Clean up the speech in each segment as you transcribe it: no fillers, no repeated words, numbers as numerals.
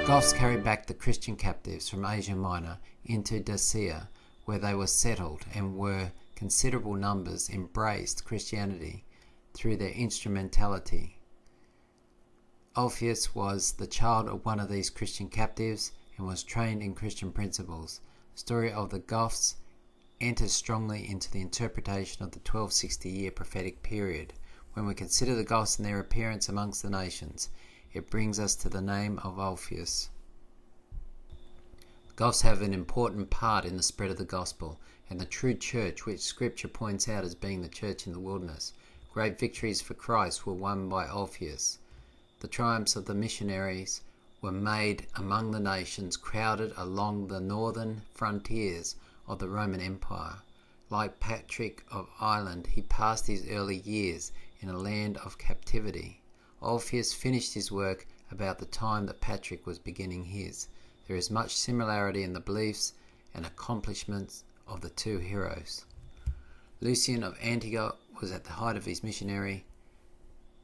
Goths carried back the Christian captives from Asia Minor into Dacia, where they were settled and were considerable numbers embraced Christianity through their instrumentality. Ulfius was the child of one of these Christian captives and was trained in Christian principles. The story of the Goths enters strongly into the interpretation of the 1260-year prophetic period. When we consider the Goths and their appearance amongst the nations, it brings us to the name of Ulfius. The Goths have an important part in the spread of the gospel and the true church, which Scripture points out as being the church in the wilderness. Great victories for Christ were won by Ulfius. The triumphs of the missionaries were made among the nations crowded along the northern frontiers of the Roman Empire. Like Patrick of Ireland, he passed his early years in a land of captivity. Ulfius finished his work about the time that Patrick was beginning his. There is much similarity in the beliefs and accomplishments of the two heroes. Lucian of Antioch was at the height of his missionary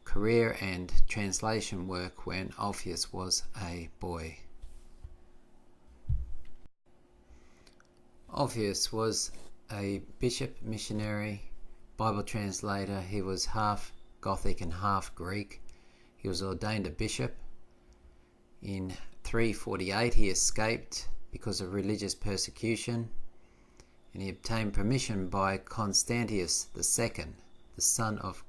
career and translation work when Ulfius was a boy. Ulfius was a bishop, missionary, Bible translator. He was half Gothic and half Greek. He was ordained a bishop. In 348 he escaped because of religious persecution, and he obtained permission by Constantius II, the son of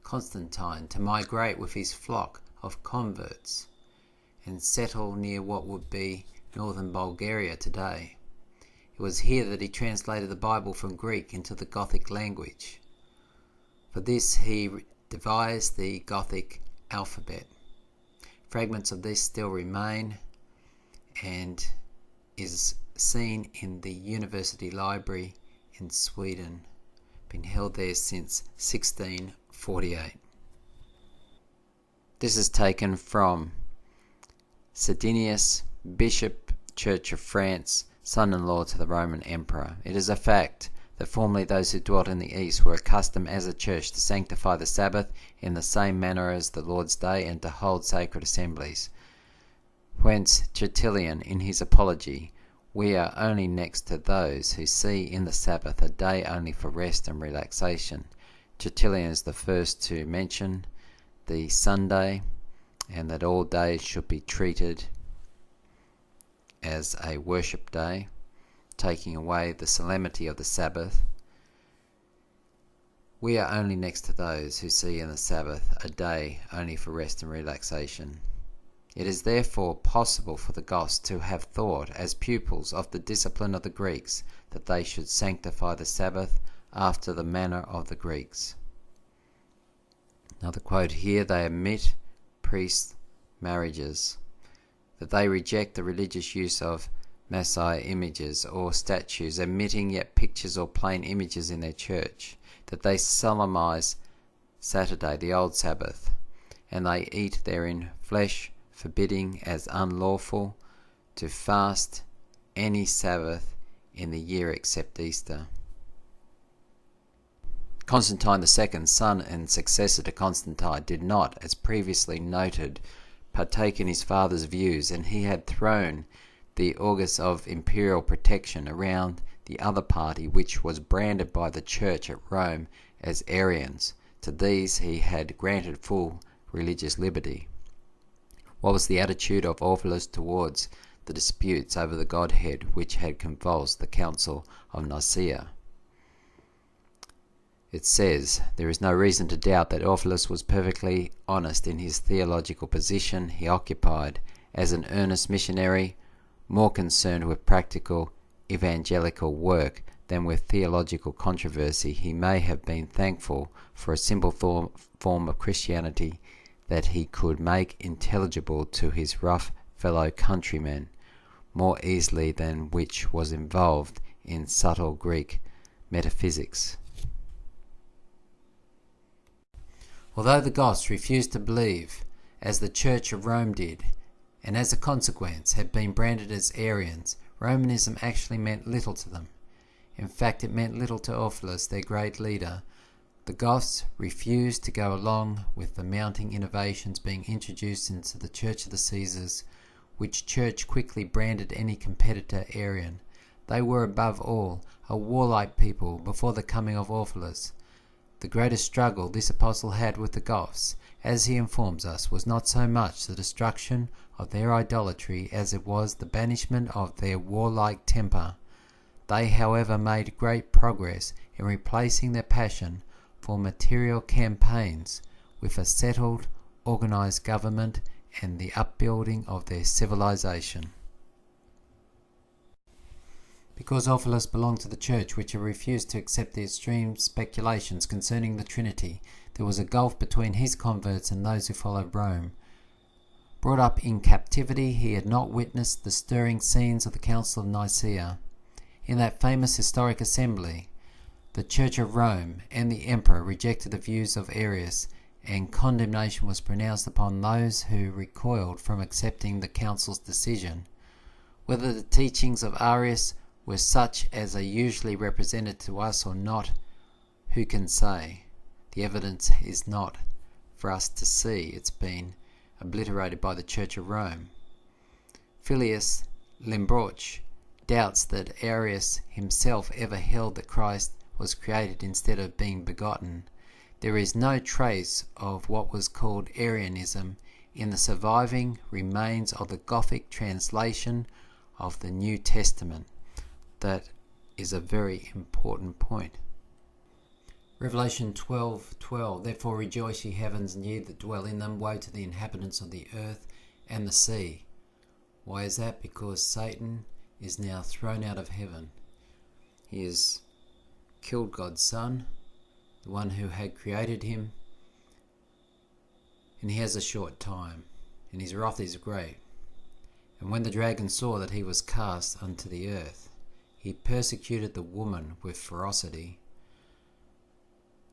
Constantine, to migrate with his flock of converts and settle near what would be northern Bulgaria today. It was here that he translated the Bible from Greek into the Gothic language. For this he devised the Gothic alphabet. Fragments of this still remain and is seen in the University Library in Sweden, been held there since 1648. This is taken from Sidinius, Bishop, Church of France, son-in-law to the Roman Emperor. It is a fact that formerly those who dwelt in the East were accustomed as a church to sanctify the Sabbath in the same manner as the Lord's Day and to hold sacred assemblies. Whence Tertullian, in his Apology, we are only next to those who see in the Sabbath a day only for rest and relaxation. Tertullian is the first to mention the Sunday and that all days should be treated as a worship day, taking away the solemnity of the Sabbath. We are only next to those who see in the Sabbath a day only for rest and relaxation. It is therefore possible for the Goths to have thought, as pupils of the discipline of the Greeks, that they should sanctify the Sabbath after the manner of the Greeks. Another quote here: they omit priest marriages, that they reject the religious use of Maasai images or statues, omitting yet pictures or plain images in their church, that they solemnize Saturday, the old Sabbath, and they eat therein flesh, forbidding as unlawful to fast any Sabbath in the year except Easter. Constantine II, son and successor to Constantine, did not, as previously noted, partake in his father's views, and he had thrown the aegis of imperial protection around the other party, which was branded by the Church at Rome as Arians. To these he had granted full religious liberty. What was the attitude of Ulfius towards the disputes over the Godhead which had convulsed the Council of Nicaea? It says, there is no reason to doubt that Ulfius was perfectly honest in his theological position he occupied as an earnest missionary, more concerned with practical evangelical work than with theological controversy, he may have been thankful for a simple form of Christianity that he could make intelligible to his rough fellow countrymen more easily than which was involved in subtle Greek metaphysics. Although the Goths refused to believe, as the Church of Rome did, and as a consequence had been branded as Arians, Romanism actually meant little to them. In fact, it meant little to Orpheus, their great leader. The Goths refused to go along with the mounting innovations being introduced into the Church of the Caesars, which church quickly branded any competitor Arian. They were above all a warlike people before the coming of Orpheus. The greatest struggle this apostle had with the Goths, as he informs us, was not so much the destruction of their idolatry as it was the banishment of their warlike temper. They, however, made great progress in replacing their passion for material campaigns with a settled, organized government and the upbuilding of their civilization. Because Orpheus belonged to the church which had refused to accept the extreme speculations concerning the Trinity, there was a gulf between his converts and those who followed Rome. Brought up in captivity, he had not witnessed the stirring scenes of the Council of Nicaea. In that famous historic assembly, the Church of Rome and the Emperor rejected the views of Arius, and condemnation was pronounced upon those who recoiled from accepting the Council's decision. Whether the teachings of Arius were such as are usually represented to us or not, who can say? The evidence is not for us to see. It's been obliterated by the Church of Rome. Filius Limbroch doubts that Arius himself ever held that Christ was created instead of being begotten. There is no trace of what was called Arianism in the surviving remains of the Gothic translation of the New Testament. That is a very important point. Revelation 12:12. Therefore rejoice, ye heavens, and ye that dwell in them. Woe to the inhabitants of the earth and the sea. Why is that? Because Satan is now thrown out of heaven. He has killed God's Son, the one who had created him, and he has a short time, and his wrath is great. And when the dragon saw that he was cast unto the earth, he persecuted the woman with ferocity,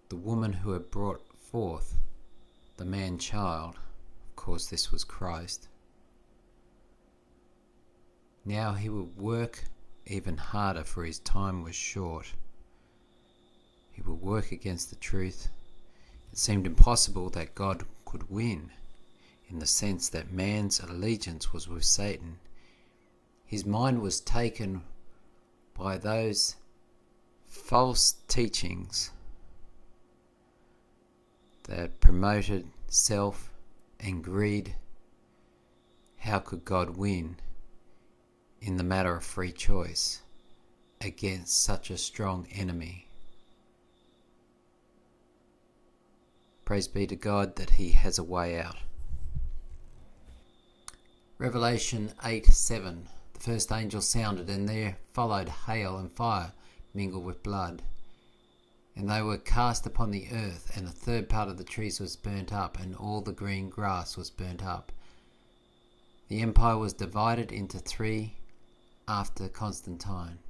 the woman who had brought forth the man-child. Of course, this was Christ. Now he would work even harder, for his time was short. He would work against the truth. It seemed impossible that God could win, in the sense that man's allegiance was with Satan. His mind was taken by those false teachings that promoted self and greed. How could God win in the matter of free choice against such a strong enemy? Praise be to God that he has a way out. Revelation 8:7. The first angel sounded, and there followed hail and fire mingled with blood. And they were cast upon the earth, and a third part of the trees was burnt up, and all the green grass was burnt up. The empire was divided into three after Constantine.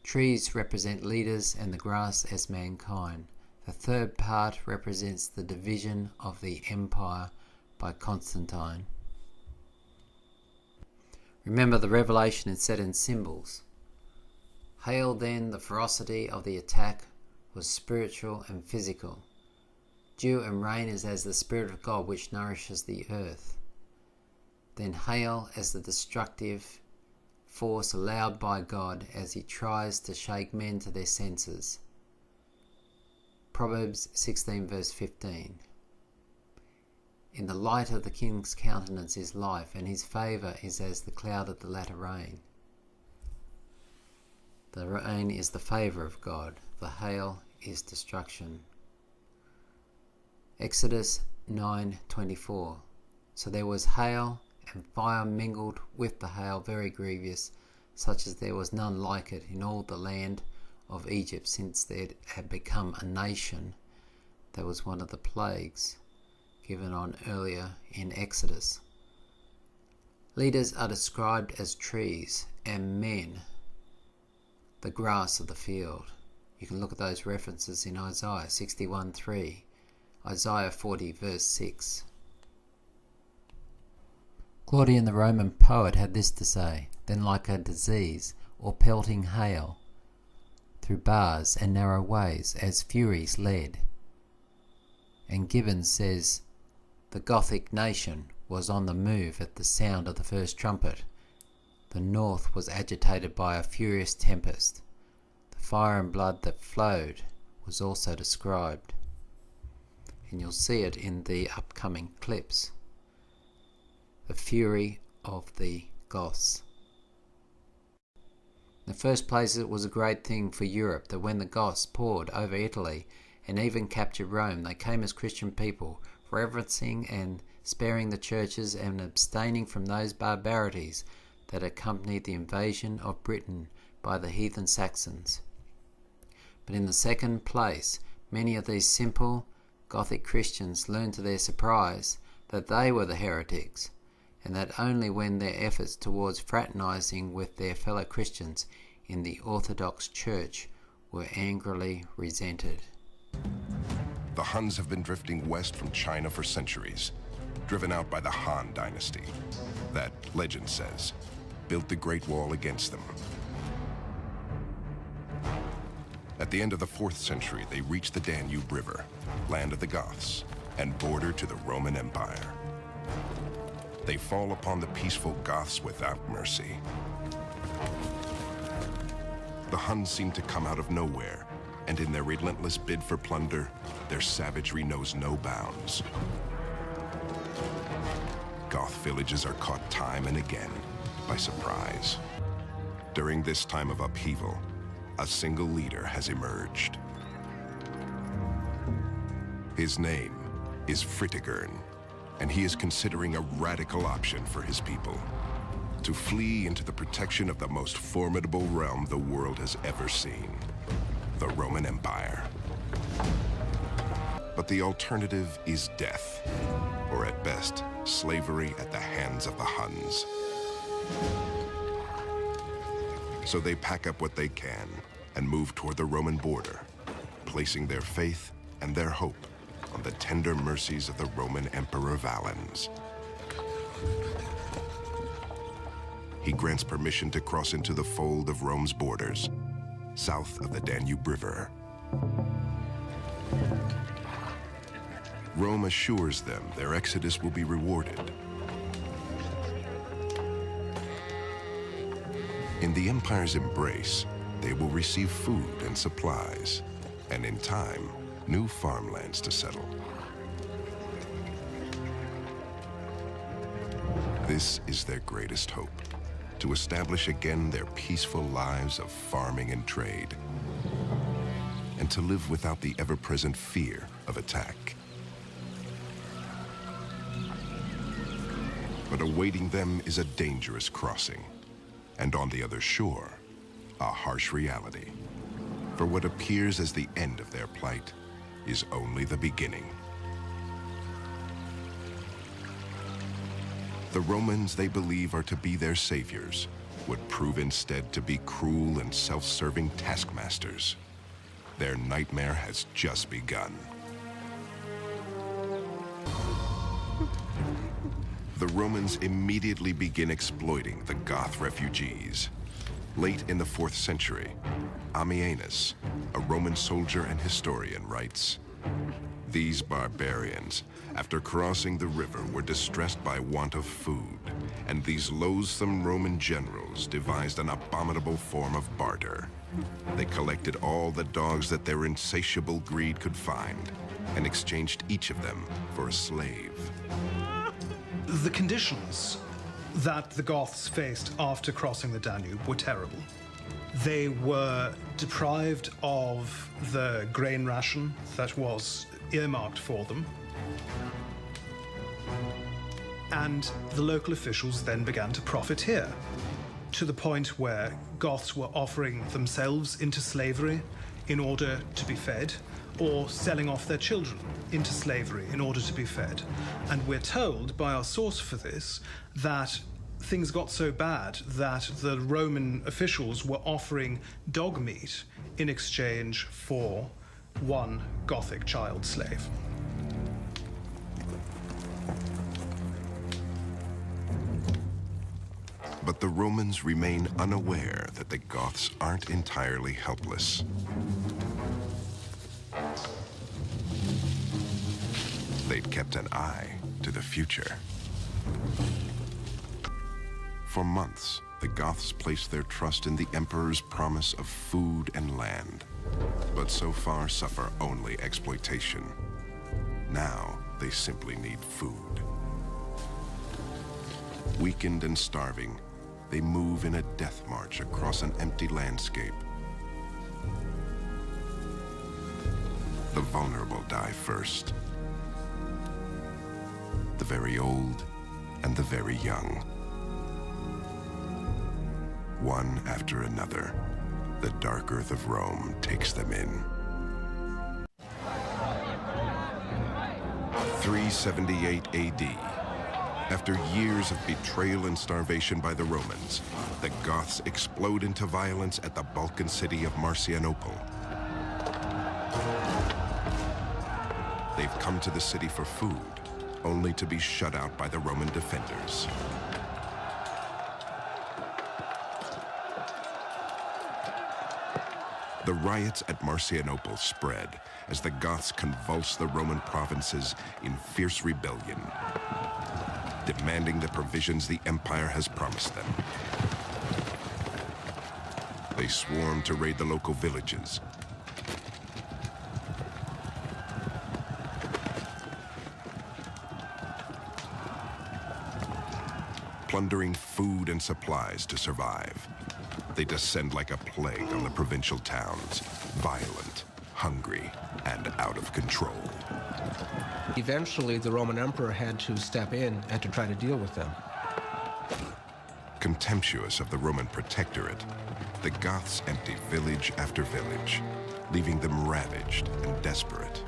Trees represent leaders and the grass as mankind. The third part represents the division of the empire by Constantine. Remember, the revelation is set in symbols. Hail then, the ferocity of the attack was spiritual and physical. Dew and rain is as the Spirit of God which nourishes the earth. Then hail as the destructive force allowed by God as he tries to shake men to their senses. Proverbs 16 verse 15. In the light of the king's countenance is life, and his favour is as the cloud of the latter rain. The rain is the favour of God. The hail is destruction. Exodus 9:24. So there was hail and fire mingled with the hail, very grievous, such as there was none like it in all the land of Egypt since they had become a nation. That was one of the plagues given on earlier in Exodus. Leaders are described as trees, and men, the grass of the field. You can look at those references in Isaiah 61:3, Isaiah 40 verse 6. Claudian the Roman poet had this to say: then like a disease or pelting hail, through bars and narrow ways as furies led. And Gibbon says, the Gothic nation was on the move at the sound of the first trumpet. The north was agitated by a furious tempest. The fire and blood that flowed was also described. And you'll see it in the upcoming clips. The fury of the Goths. In the first place, it was a great thing for Europe that when the Goths poured over Italy and even captured Rome, they came as Christian people, reverencing and sparing the churches and abstaining from those barbarities that accompanied the invasion of Britain by the heathen Saxons. But in the second place, many of these simple Gothic Christians learned to their surprise that they were the heretics, and that only when their efforts towards fraternizing with their fellow Christians in the Orthodox Church were angrily resented. The Huns have been drifting west from China for centuries, driven out by the Han dynasty that, legend says, built the Great Wall against them. At the end of the 4th century, they reached the Danube River, land of the Goths, and border to the Roman Empire. They fall upon the peaceful Goths without mercy. The Huns seem to come out of nowhere, and in their relentless bid for plunder, their savagery knows no bounds. Goth villages are caught time and again by surprise. During this time of upheaval, a single leader has emerged. His name is Fritigern, and he is considering a radical option for his people: to flee into the protection of the most formidable realm the world has ever seen, the Roman Empire. But the alternative is death, or at best, slavery at the hands of the Huns. So they pack up what they can and move toward the Roman border, placing their faith and their hope on the tender mercies of the Roman Emperor Valens. He grants permission to cross into the fold of Rome's borders, south of the Danube River. Rome assures them their exodus will be rewarded. In the empire's embrace, they will receive food and supplies, and in time, new farmlands to settle. This is their greatest hope: to establish again their peaceful lives of farming and trade, and to live without the ever-present fear of attack. But awaiting them is a dangerous crossing, and on the other shore, a harsh reality. For what appears as the end of their plight is only the beginning. The Romans they believe are to be their saviors would prove instead to be cruel and self-serving taskmasters. Their nightmare has just begun. The Romans immediately begin exploiting the Goth refugees. Late in the 4th century, Ammianus, a Roman soldier and historian, writes, "These barbarians, after crossing the river, were distressed by want of food, and these loathsome Roman generals devised an abominable form of barter. They collected all the dogs that their insatiable greed could find, and exchanged each of them for a slave." The conditions that the Goths faced after crossing the Danube were terrible. They were deprived of the grain ration that was earmarked for them. And the local officials then began to profiteer. to the point where Goths were offering themselves into slavery in order to be fed, or selling off their children into slavery in order to be fed. And we're told by our source for this that things got so bad that the Roman officials were offering dog meat in exchange for one Gothic child slave. But the Romans remain unaware that the Goths aren't entirely helpless. They'd kept an eye to the future. For months, the Goths placed their trust in the emperor's promise of food and land, but so far suffer only exploitation. Now, they simply need food. Weakened and starving, they move in a death march across an empty landscape. The vulnerable die first. The very old and the very young. One after another, the dark earth of Rome takes them in. 378 AD. After years of betrayal and starvation by the Romans, the Goths explode into violence at the Balkan city of Marcianople. They've come to the city for food, only to be shut out by the Roman defenders. The riots at Marcianople spread as the Goths convulse the Roman provinces in fierce rebellion, demanding the provisions the empire has promised them. They swarm to raid the local villages, plundering food and supplies to survive. They descend like a plague on the provincial towns, violent, hungry, and out of control. Eventually, the Roman emperor had to step in and to try to deal with them. Contemptuous of the Roman protectorate, the Goths empty village after village, leaving them ravaged and desperate.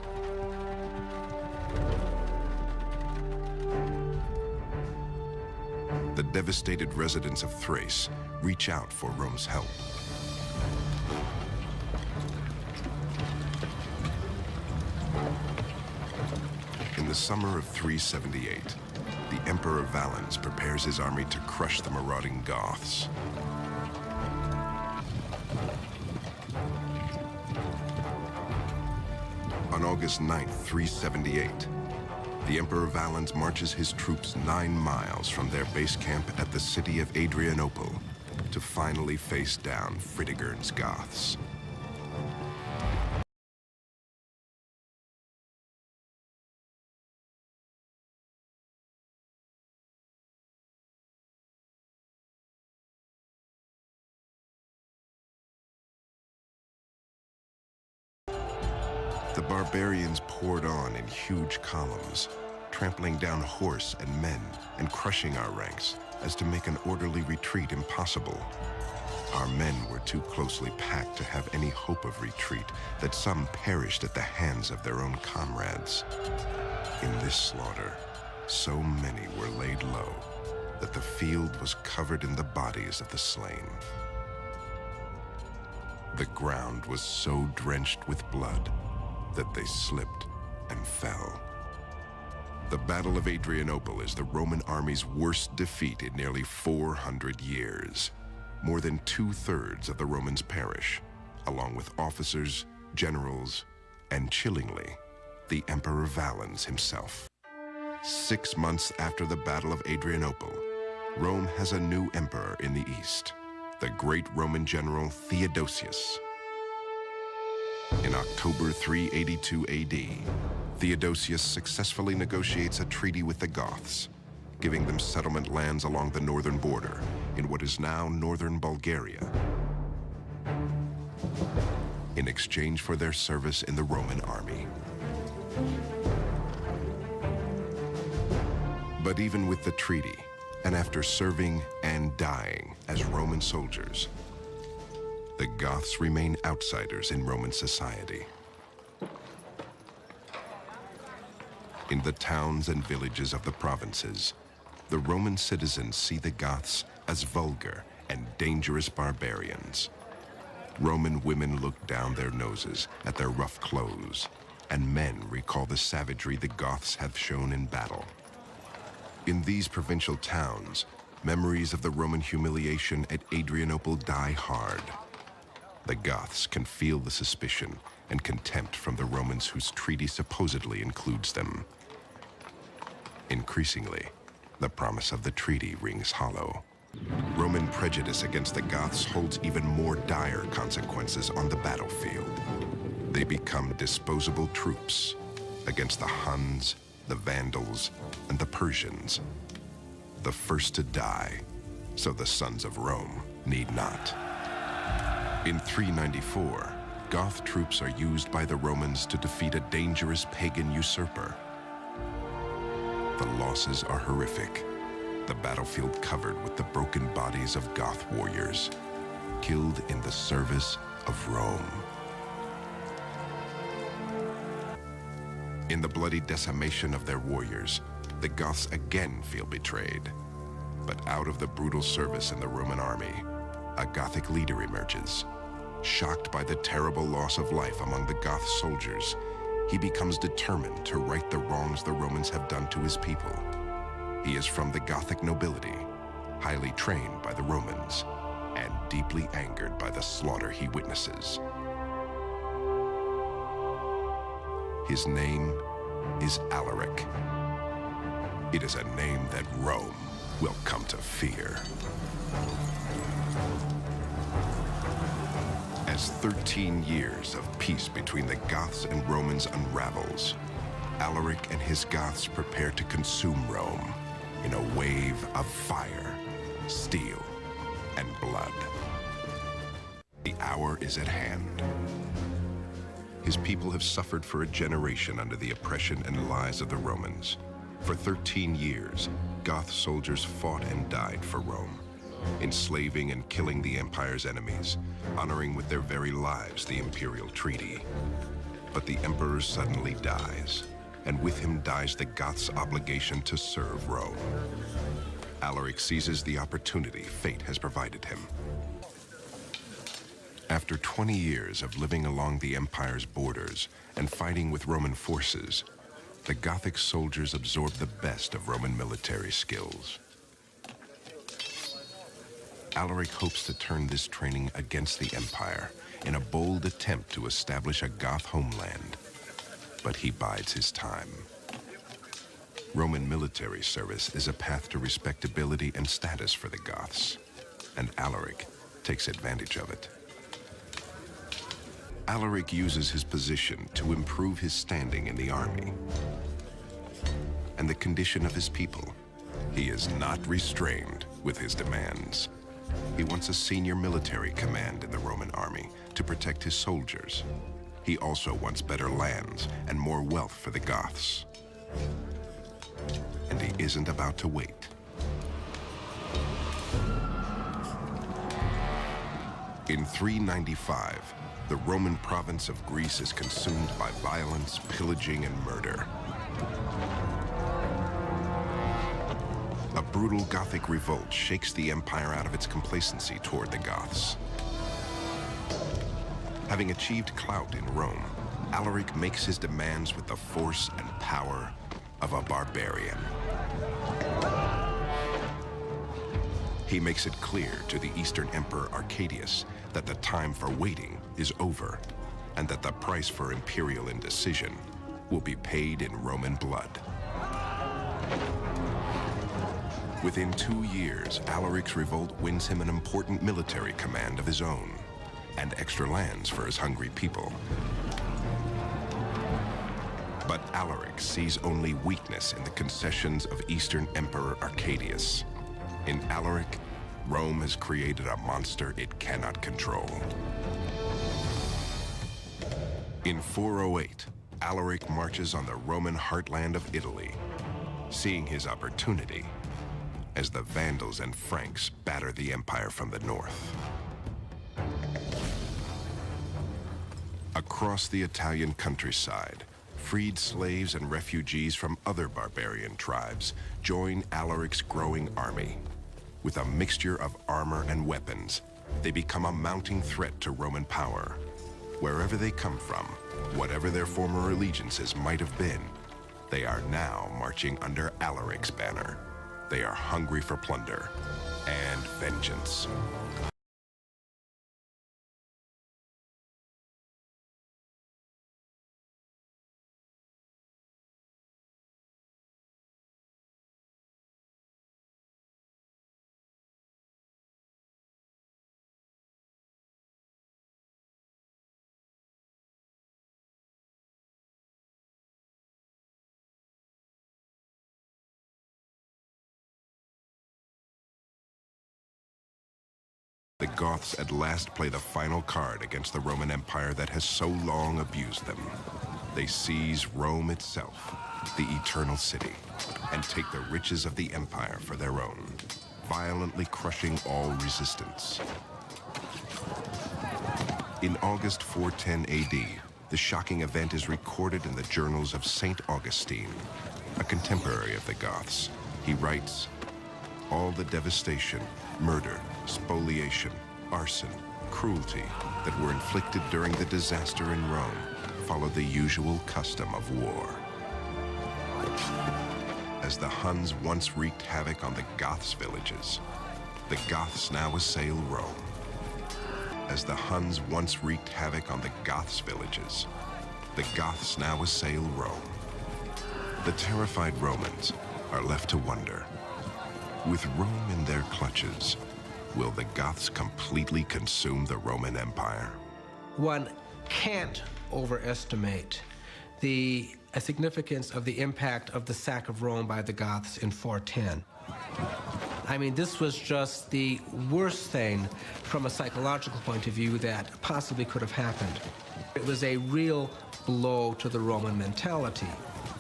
The devastated residents of Thrace reach out for Rome's help. In the summer of 378, the Emperor Valens prepares his army to crush the marauding Goths. On August 9, 378, the Emperor Valens marches his troops 9 miles from their base camp at the city of Adrianople to finally face down Fritigern's Goths. The barbarians poured on in huge columns, trampling down horse and men and crushing our ranks as to make an orderly retreat impossible. Our men were too closely packed to have any hope of retreat, that some perished at the hands of their own comrades. In this slaughter, so many were laid low that the field was covered in the bodies of the slain. The ground was so drenched with blood that they slipped and fell. The Battle of Adrianople is the Roman army's worst defeat in nearly 400 years. More than 2/3 of the Romans perish, along with officers, generals, and chillingly, the Emperor Valens himself. 6 months after the Battle of Adrianople, Rome has a new emperor in the east, the great Roman general Theodosius. In October 382 AD, Theodosius successfully negotiates a treaty with the Goths, giving them settlement lands along the northern border in what is now northern Bulgaria, in exchange for their service in the Roman army. But even with the treaty, And after serving and dying as Roman soldiers, the Goths remain outsiders in Roman society. In the towns and villages of the provinces, the Roman citizens see the Goths as vulgar and dangerous barbarians. Roman women look down their noses at their rough clothes, and men recall the savagery the Goths have shown in battle. In these provincial towns, memories of the Roman humiliation at Adrianople die hard. The Goths can feel the suspicion and contempt from the Romans whose treaty supposedly includes them. Increasingly, the promise of the treaty rings hollow. Roman prejudice against the Goths holds even more dire consequences on the battlefield. They become disposable troops against the Huns, the Vandals, and the Persians. The first to die, so the sons of Rome need not. In 394, Goth troops are used by the Romans to defeat a dangerous pagan usurper. The losses are horrific. The battlefield covered with the broken bodies of Goth warriors, killed in the service of Rome. In the bloody decimation of their warriors, the Goths again feel betrayed. But out of the brutal service in the Roman army, a Gothic leader emerges. Shocked by the terrible loss of life among the Goth soldiers, he becomes determined to right the wrongs the Romans have done to his people. He is from the Gothic nobility, highly trained by the Romans, and deeply angered by the slaughter he witnesses. His name is Alaric. It is a name that Rome will come to fear. As 13 years of peace between the Goths and Romans unravels, Alaric and his Goths prepare to consume Rome in a wave of fire, steel, and blood. The hour is at hand. His people have suffered for a generation under the oppression and lies of the Romans. For 13 years, Goth soldiers fought and died for Rome, enslaving and killing the empire's enemies, honoring with their very lives the imperial treaty. But the emperor suddenly dies, and with him dies the Goths' obligation to serve Rome. Alaric seizes the opportunity fate has provided him. After 20 years of living along the empire's borders and fighting with Roman forces, the Gothic soldiers absorb the best of Roman military skills. Alaric hopes to turn this training against the empire in a bold attempt to establish a Goth homeland, but he bides his time. Roman military service is a path to respectability and status for the Goths, and Alaric takes advantage of it. Alaric uses his position to improve his standing in the army and the condition of his people. He is not restrained with his demands. He wants a senior military command in the Roman army to protect his soldiers. He also wants better lands and more wealth for the Goths. And he isn't about to wait. In 395, the Roman province of Greece is consumed by violence, pillaging, and murder. A brutal Gothic revolt shakes the empire out of its complacency toward the Goths. Having achieved clout in Rome, Alaric makes his demands with the force and power of a barbarian. He makes it clear to the Eastern Emperor Arcadius that the time for waiting is over, and that the price for imperial indecision will be paid in Roman blood. Within 2 years, Alaric's revolt wins him an important military command of his own, and extra lands for his hungry people. But Alaric sees only weakness in the concessions of Eastern Emperor Arcadius. In Alaric, Rome has created a monster it cannot control. In 408, Alaric marches on the Roman heartland of Italy. Seeing his opportunity, as the Vandals and Franks batter the empire from the north. Across the Italian countryside, freed slaves and refugees from other barbarian tribes join Alaric's growing army. With a mixture of armor and weapons, they become a mounting threat to Roman power. Wherever they come from, whatever their former allegiances might have been, they are now marching under Alaric's banner. They are hungry for plunder and vengeance. The Goths at last play the final card against the Roman Empire that has so long abused them. They seize Rome itself, the eternal city, and take the riches of the empire for their own, violently crushing all resistance. In August 410 AD, the shocking event is recorded in the journals of Saint Augustine, a contemporary of the Goths. He writes, "All the devastation, murder, spoliation, arson, cruelty that were inflicted during the disaster in Rome followed the usual custom of war." As the Huns once wreaked havoc on the Goths' villages, the Goths now assail Rome. As the Huns once wreaked havoc on the Goths' villages, the Goths now assail Rome. The terrified Romans are left to wonder, with Rome in their clutches, will the Goths completely consume the Roman Empire? One can't overestimate the significance of the impact of the sack of Rome by the Goths in 410. I mean, this was just the worst thing from a psychological point of view that possibly could have happened. It was a real blow to the Roman mentality.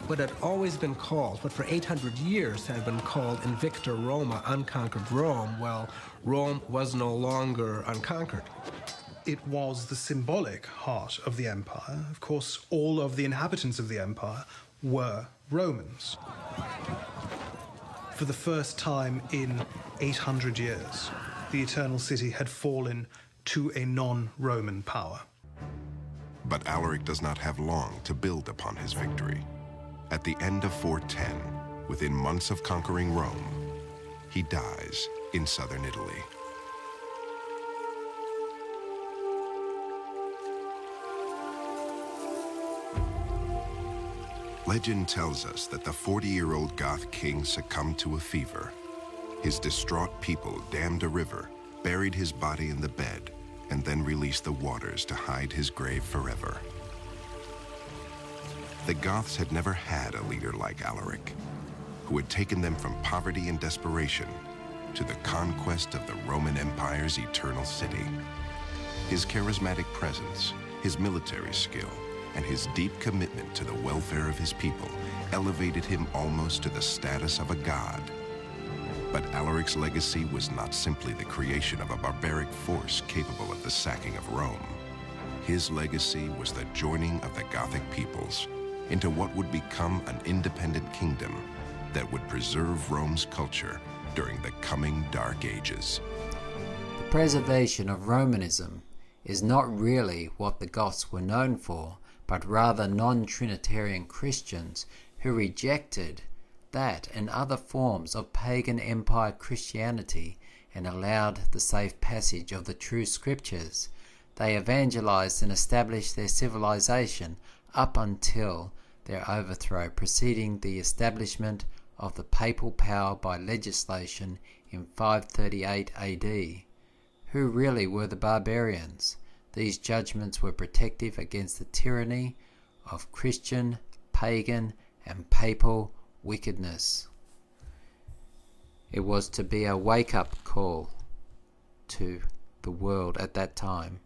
What had always been called, what for 800 years had been called Invicta Roma, unconquered Rome, well, Rome was no longer unconquered. It was the symbolic heart of the empire. Of course, all of the inhabitants of the empire were Romans. For the first time in 800 years, the Eternal City had fallen to a non-Roman power. But Alaric does not have long to build upon his victory. At the end of 410, within months of conquering Rome, he dies in southern Italy. Legend tells us that the 40-year-old Goth king succumbed to a fever. His distraught people dammed a river, buried his body in the bed, and then released the waters to hide his grave forever. The Goths had never had a leader like Alaric, who had taken them from poverty and desperation to the conquest of the Roman Empire's eternal city. His charismatic presence, his military skill, and his deep commitment to the welfare of his people elevated him almost to the status of a god. But Alaric's legacy was not simply the creation of a barbaric force capable of the sacking of Rome. His legacy was the joining of the Gothic peoples into what would become an independent kingdom that would preserve Rome's culture during the coming Dark Ages. The preservation of Romanism is not really what the Goths were known for, but rather non-Trinitarian Christians who rejected that and other forms of pagan empire Christianity and allowed the safe passage of the true scriptures. They evangelized and established their civilization up until their overthrow, preceding the establishment of the papal power by legislation in 538 AD. Who really were the barbarians? These judgments were protective against the tyranny of Christian, pagan, and papal wickedness. It was to be a wake-up call to the world at that time.